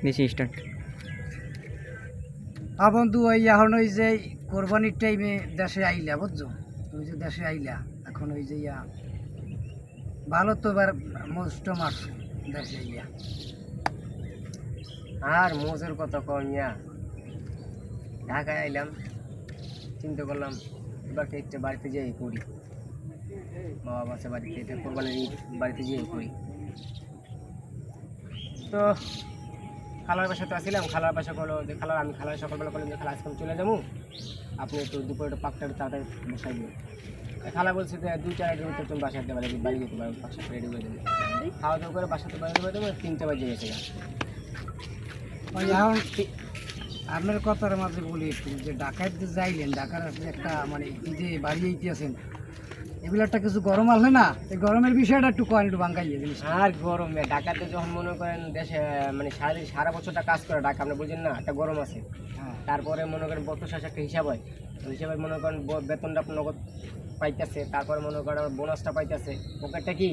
বেশি স্টার্ট। বন্ধু ওই এখন ওই যে কোরবানির টাইমে দেশে আইলা বুঝছো, ওই যে দেশে আইলা এখন ওই যে ভালো তো এবার মোষ্ট মারছে দেশে আইয়া। আর মোজের কথা কইয়া ঢাকায় আইলাম, চিন্তা করলাম এবার একটা বাড়িতে যেয়ে করি, বাবা বাচ্চা বাড়িতে এটা কোরবানির ঈদ বাড়িতে যেয়ে করি। তো খালার বাসা তো আসছিলাম, খালার বাসা করলো যে খালার আমি খালার সকালবেলা করলাম যে খালা আজকে আমি চলে যাবো, আপনি একটু দুপুরে পাকটা একটু তাড়াতাড়ি বসাই দিন। খালা বলছে যে 2-4 ভিতরে তুমি বাসা যেতে পারো, বাড়ি যেতে পারো, বাসা রেডি করে দেবো। খাওয়া দাওয়া করে বাসাতে বাড়ি করে দেবো, 3টা বাজে গেছে। ওই এখন আপনার কথার মাঝে বলি একটু যে ঢাকায় যে যাইলেন, ঢাকার আপনি একটা মানে এই যে বাড়ি আইতেছেন এগুলো একটা কিছু গরম আসলে না, এই গরমের বিষয়টা একটু কয়েন একটু বাঙ্গাইয়ে জিনিস। আর গরমে ঢাকাতে যখন মনে করেন দেশে মানে সারা বছরটা কাজ করে ঢাকা, আপনি বুঝেন না একটা গরম আছে। হ্যাঁ, তারপরে মনে করেন বছর শেষে একটা হিসাব হয়, ওই হিসাবে মনে করেন বেতনটা আপনার নগদ পাইতেছে, তারপরে মনে করেন বোনাসটা পাইতেছে, পকেটটা কি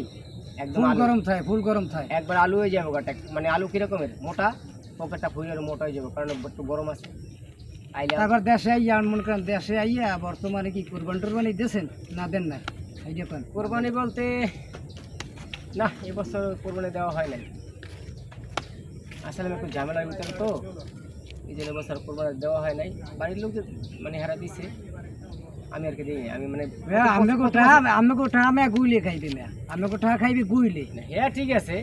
একদম ফুল আলু, গরম থাকে, ফুল গরম থাকে। একবার আলু হয়ে যাবে ওটা, মানে আলু কিরকমের মোটা, পকেটটা ফুলের মোটা হয়ে যাবে, কারণ একটু গরম আছে। আইলে তারপর দেশে আইয়া মনে করেন দেশে আইয়া বর্তমানে কি কোরবানি দিয়েছেন না দেন না আইডিয়া পান? কোরবানি বলতে না, এবছর কোরবানি দেওয়া হয় নাই, আসলে আমি একটু ঝামেলার ভিতরে তো, এই জন্য এবছর কোরবানি দেওয়া হয় নাই। বাড়ির লোক যে মানে হারা দিছে, আমি আর কি দিই, আমি মানে আমি কোঠা আমি গুইলে খাইবে না, আমি কোঠা খাইবে গুইলে। হ্যাঁ ঠিক আছে,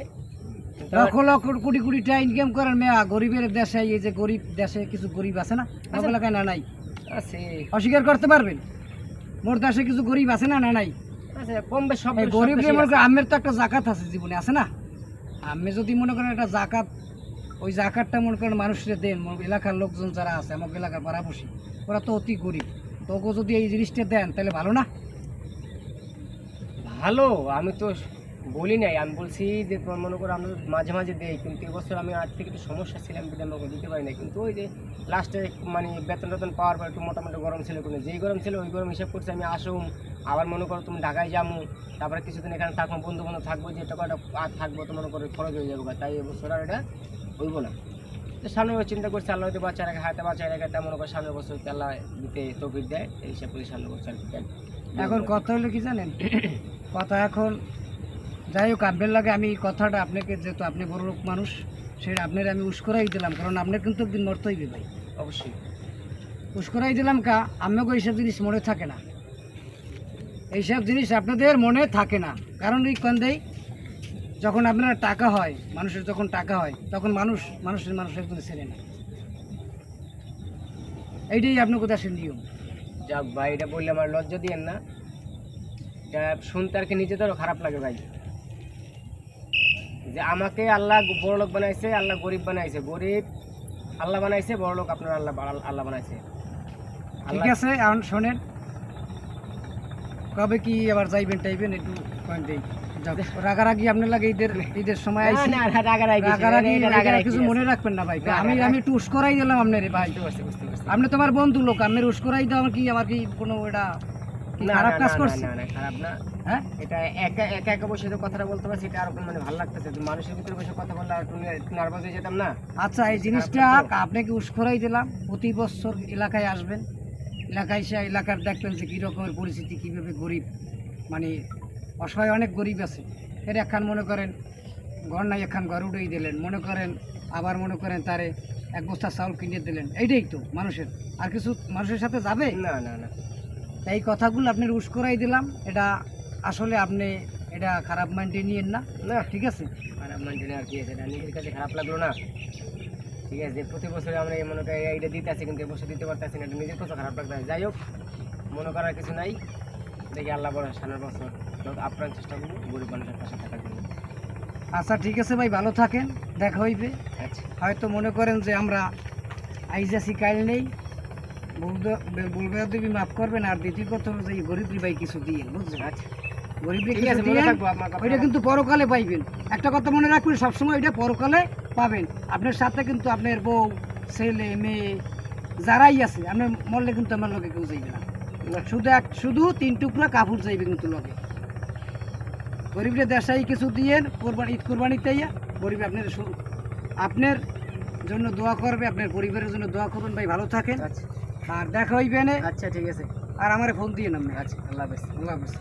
লক্ষ লক্ষ কোটি কোটি টাকা ইনকাম করেন মেয়া, গরিবের দেশে এই যে গরিব দেশে কিছু গরিব আছে না, আমাদের এলাকায় না নাই আছে অস্বীকার করতে পারবেন? মোর দেশে কিছু গরিব আছে না, না নাই? আছে কম বেশ সব এই গরিব আমের তো একটা জাকাত আছে জীবনে, আছে না? আমি যদি মনে করেন একটা জাকাত, ওই জাকাতটা মনে করেন মানুষের দেন, এলাকার লোকজন যারা আছে আমার এলাকার পাড়াপড়শি ওরা তো অতি গরিব, তোকে যদি এই জিনিসটা দেন তাহলে ভালো না? ভালো, আমি তো বলি নাই, আমি বলছি যে তোমার মনে করো আমরা মাঝে মাঝে দেই, কিন্তু এবছর আমি আজ থেকে একটু সমস্যা ছিলাম বলে আমাকে দিতে পারি না। কিন্তু ওই যে লাস্টে মানে বেতন টেতন পাওয়ার পর একটু মোটামুটি গরম ছিল, কোনো যেই গরম ছিল ওই গরম হিসাব করছি আমি আসুম, আবার মনে করো তুমি ঢাকায় যাবো, তারপরে কিছুদিন এখানে থাকবো, বন্ধু বান্ধব থাকবো, যে টাকাটা আর থাকবো তো মনে করো খরচ হয়ে যাবো, তাই এবছর আর এটা হইব না। তো সামনে চিন্তা করছি আল্লাহ হয়তো বাচ্চা রেখে হাতে বাচ্চা রেখে, তা মনে করো সামনের বছর আল্লাহ দিতে তৌফিক দেয়, এই হিসাব করে সামনের বছর আর কি। এখন কথা হলো কি জানেন, কথা এখন যাই হোক আপনার লাগে আমি কথাটা আপনাকে, যেহেতু আপনি বড় লোক মানুষ, সেটা আপনার আমি উস্করাই দিলাম, কারণ আপনার কিন্তু একদিন মরতে হইবে ভাই। অবশ্যই উস্করাই দিলাম কা, আমাকে এইসব জিনিস মনে থাকে না, এইসব জিনিস আপনাদের মনে থাকে না। কারণ এই কন্দেই যখন আপনার টাকা হয়, মানুষের যখন টাকা হয় তখন মানুষের একজন ছেড়ে না, এইটাই আপনার কোথায় আসে নিয়ম। যাক ভাই, এটা বললে আমার লজ্জা দিয়েন না, এটা শুনতে আর কি নিজেদেরও খারাপ লাগে ভাই, যে আমাকে আল্লাহ বড় লোক বানাইছে, আল্লাহ গরিব বানাইছে, গরিব আল্লাহ বানাইছে, বড় লোক আপনার আল্লাহ বানাইছে। ঠিক আছে, এখন শোনেন, কবে কি আবার যাইবেন টাইবেন একটু পয়েন্ট দেই। রাগারাগি আপনার লাগে ঈদের সময় আইছি, রাগারাগি কিছু মনে রাখবেন না ভাই। আমি একটু উস্করাই দিলাম আপনার ভাই, আপনি তোমার বন্ধু লোক, আপনার উস্করাই দাও আমার কি কোনো এটা খারাপ কাজ করছে? না খারাপ না, হ্যাঁ এটা একা একা একা বসে যে কথাটা বলতে পারছি, এটা আর মানে ভালো লাগতেছে, মানুষের ভিতরে বসে কথা বললে আর একটু নার্ভাস হয়ে যেতাম না। আচ্ছা, এই জিনিসটা আপনাকে উস্করাই দিলাম, প্রতি বছর এলাকায় আসবেন, এলাকায় এসে এলাকার দেখবেন যে কী রকমের পরিস্থিতি, কীভাবে গরিব মানে অসহায় অনেক গরিব আছে, এর একখান মনে করেন ঘর নাই, একখান ঘর উঠেই দিলেন, মনে করেন আবার মনে করেন তারে 1 বস্তা চাউল কিনে দিলেন, এইটাই তো মানুষের, আর কিছু মানুষের সাথে যাবে না না না, এই কথাগুলো আপনার উস্করাই দিলাম, এটা আসলে আপনি এটা খারাপ মাইন্ডে নিয়েন না, না ঠিক আছে? খারাপ মানতে আর কি আছে, এটা নিজের কাছে খারাপ লাগলো না, ঠিক আছে? প্রতি বছরে আমরা মনে করি এইটা দিতে আসি, কিন্তু এবছর দিতে পারতেছি না, এটা নিজের কথা খারাপ লাগবে। যাই হোক, মনে করার কিছু নাই, দেখি আল্লাহ বড় সামনের বছর আপনার চেষ্টা করবো গরিব মানুষের পাশে থাকার জন্য। আচ্ছা ঠিক আছে ভাই, ভালো থাকেন, দেখা হইবে। আচ্ছা, হয়তো মনে করেন যে আমরা আইজাসি কাইল নেই, বলবে দেবী মাফ করবেন। আর দ্বিতীয় কথা হলো যে এই গরিবী ভাই কিছু দিয়ে বুঝছেন, আচ্ছা গরিবী ঠিক আছে, মনে থাকবো আপনার কথা। ওইটা কিন্তু পরকালে পাইবেন, একটা কথা মনে রাখবেন সবসময়, ওইটা পরকালে পাবেন। আপনার সাথে কিন্তু আপনার বউ ছেলে মেয়ে যারাই আছে, আপনার মরলে কিন্তু আমার লগে কেউ যাইবে না, শুধু 3 টুকরা কাপড় যাইবে কিন্তু লগে। গরিবরে দেশাই কিছু দিয়ে ঈদ কোরবানিতে গরিব আপনার জন্য দোয়া করবে, আপনার পরিবারের জন্য দোয়া করবেন ভাই, ভালো থাকেন। আচ্ছা আর দেখা হইবে না, আচ্ছা ঠিক আছে। আর আমারে ফোন দিয়ে নাম। আচ্ছা আল্লাহ হাফেজ। আল্লাহ হাফেজ।